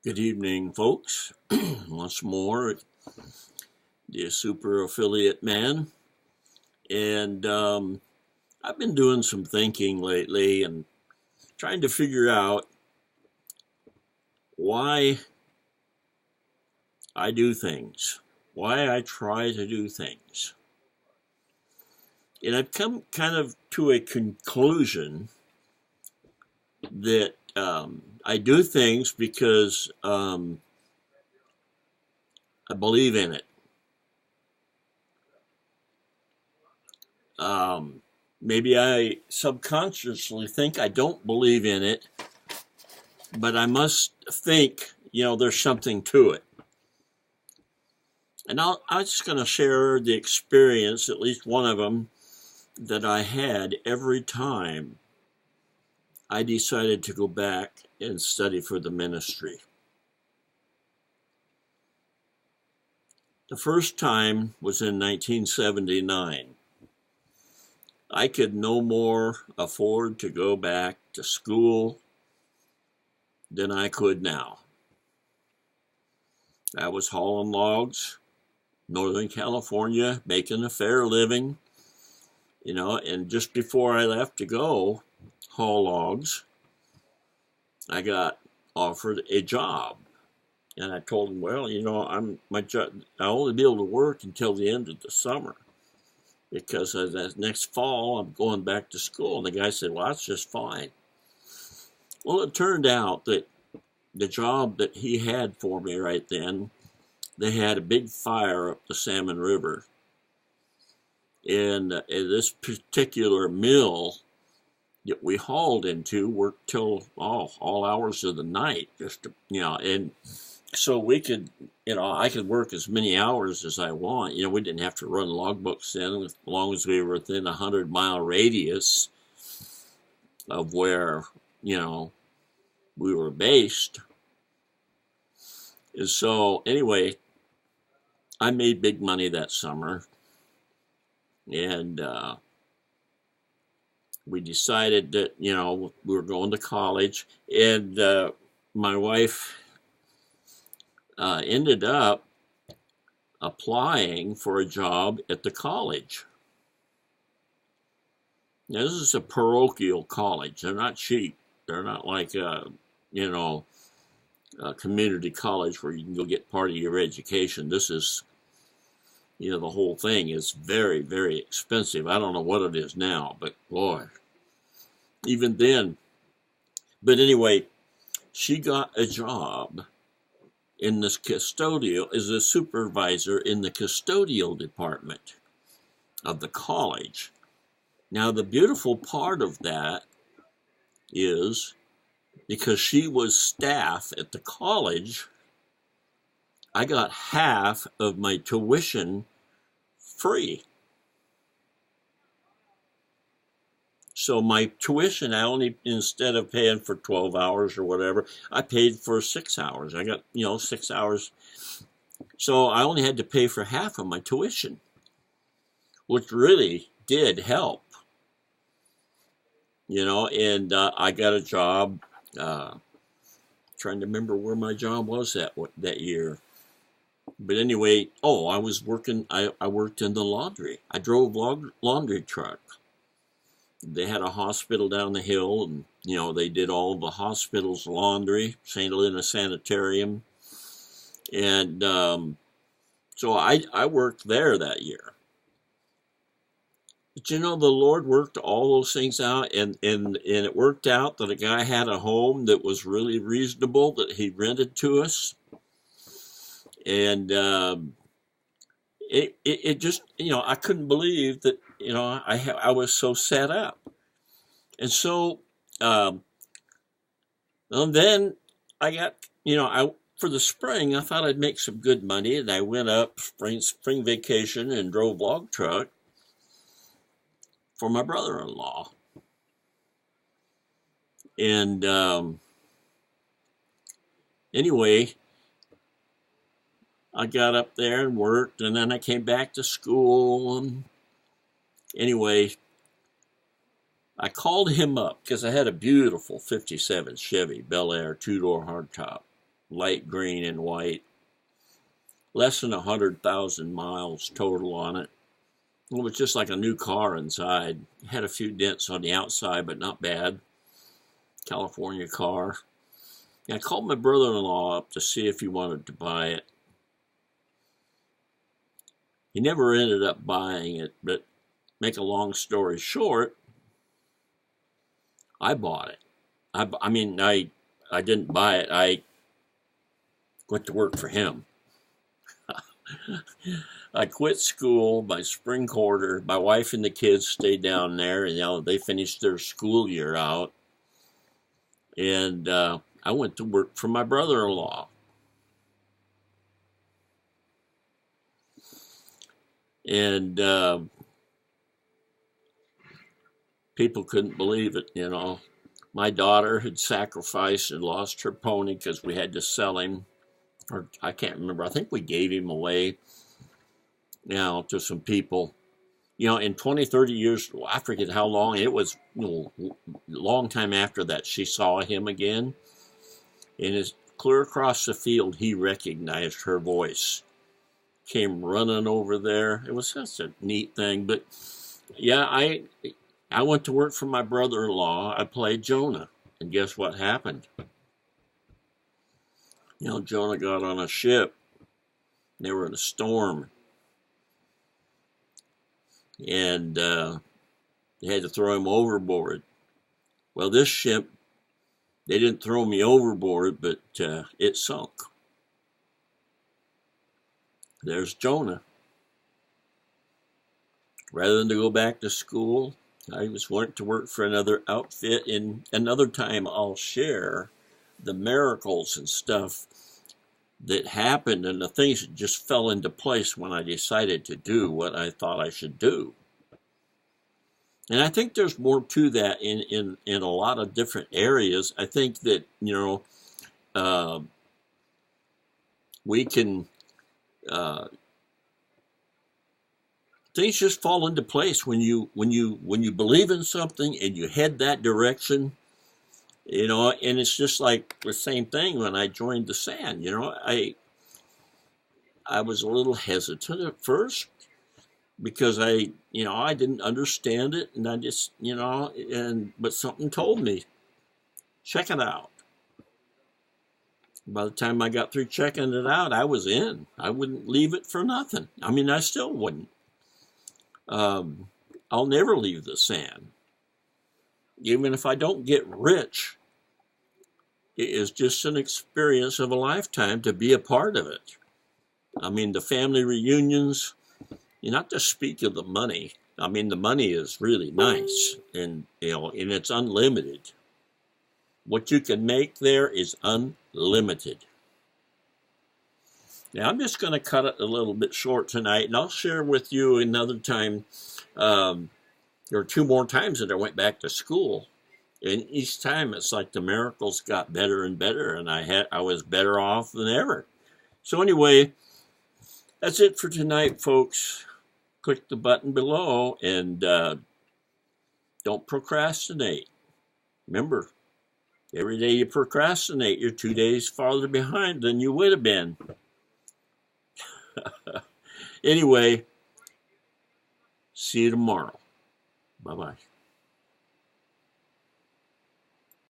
Good evening, folks. Once more, the super affiliate man. And I've been doing some thinking lately and trying to figure out why I do things, why I try to do things. And I've come kind of to a conclusion that I do things because I believe in it. Maybe I subconsciously think I don't believe in it, but I must think, there's something to it. And I'm just going to share the experience, at least one of them, that I had every time I decided to go back and study for the ministry. The first time was in 1979. I could no more afford to go back to school than I could now. I was hauling logs, Northern California, making a fair living, and just before I left to go haul logs, I got offered a job. And I told him, well, I only be able to work until the end of the summer because the next fall I'm going back to school. And the guy said, well, that's just fine. Well, it turned out that the job that he had for me right then, they had a big fire up the Salmon River. And this particular mill that we hauled into worked till all hours of the night, and so we could, I could work as many hours as I want. We didn't have to run logbooks in as long as we were within a 100-mile radius of where, we were based. And so anyway, I made big money that summer. And we decided that, we were going to college. And my wife ended up applying for a job at the college. Now, this is a parochial college. They're not cheap. They're not like a community college where you can go get part of your education. This is, the whole thing is very, very expensive. I don't know what it is now, but boy, even then. But anyway, she got a job in this custodial, as a supervisor in the custodial department of the college. Now, the beautiful part of that is because she was staff at the college, I got half of my tuition free. So my tuition, instead of paying for 12 hours or whatever, I paid for 6 hours. I got, 6 hours. So I only had to pay for half of my tuition, which really did help. And I got a job, trying to remember where my job was that year. But anyway, I was working, I worked in the laundry. I drove laundry truck. They had a hospital down the hill, and they did all the hospital's laundry, St. Helena Sanitarium, and so I worked there that year. But the Lord worked all those things out, and it worked out that a guy had a home that was really reasonable that he rented to us, and it just I couldn't believe that I was so set up. And so and then I got for the spring I thought I'd make some good money, and I went up spring vacation and drove log truck for my brother-in-law. And anyway, I got up there and worked, and then I came back to school. And anyway, I called him up because I had a beautiful 57 Chevy Bel Air 2-door hardtop. light green and white. Less than 100,000 miles total on it. It was just like a new car inside. Had a few dents on the outside, but not bad. California car. And I called my brother-in-law up to see if he wanted to buy it. He never ended up buying it, but make a long story short, I bought it. I mean, I didn't buy it. I went to work for him. I quit school by spring quarter. My wife and the kids stayed down there, and they finished their school year out. And I went to work for my brother-in-law. And people couldn't believe it, My daughter had sacrificed and lost her pony because we had to sell him. Or I can't remember. I think we gave him away to some people. In 20, 30 years, I forget how long, it was a long time after that, she saw him again. And as clear across the field, he recognized her voice. Came running over there. It was such a neat thing. But yeah, I went to work for my brother-in-law. I played Jonah. And guess what happened? Jonah got on a ship. They were in a storm. And they had to throw him overboard. Well, this ship, they didn't throw me overboard, but it sunk. There's Jonah. Rather than to go back to school, I went to work for another outfit. And another time I'll share the miracles and stuff that happened and the things that just fell into place when I decided to do what I thought I should do. And I think there's more to that in a lot of different areas. I think that, we can, things just fall into place when you believe in something and you head that direction. And it's just like the same thing when I joined the SAN. I was a little hesitant at first because I didn't understand it, and I just, but something told me, check it out. By the time I got through checking it out, I was in. I wouldn't leave it for nothing. I mean, I still wouldn't. I'll never leave the SAN. Even if I don't get rich, it is just an experience of a lifetime to be a part of it. I mean, the family reunions, not to speak of the money. I mean, the money is really nice, and and it's unlimited. What you can make there is unlimited. Now, I'm just going to cut it a little bit short tonight, and I'll share with you another time. There were 2 more times that I went back to school. And each time it's like the miracles got better and better, and I was better off than ever. So anyway, that's it for tonight, folks. Click the button below and don't procrastinate. Remember, every day you procrastinate, you're 2 days farther behind than you would have been. Anyway, see you tomorrow. Bye-bye.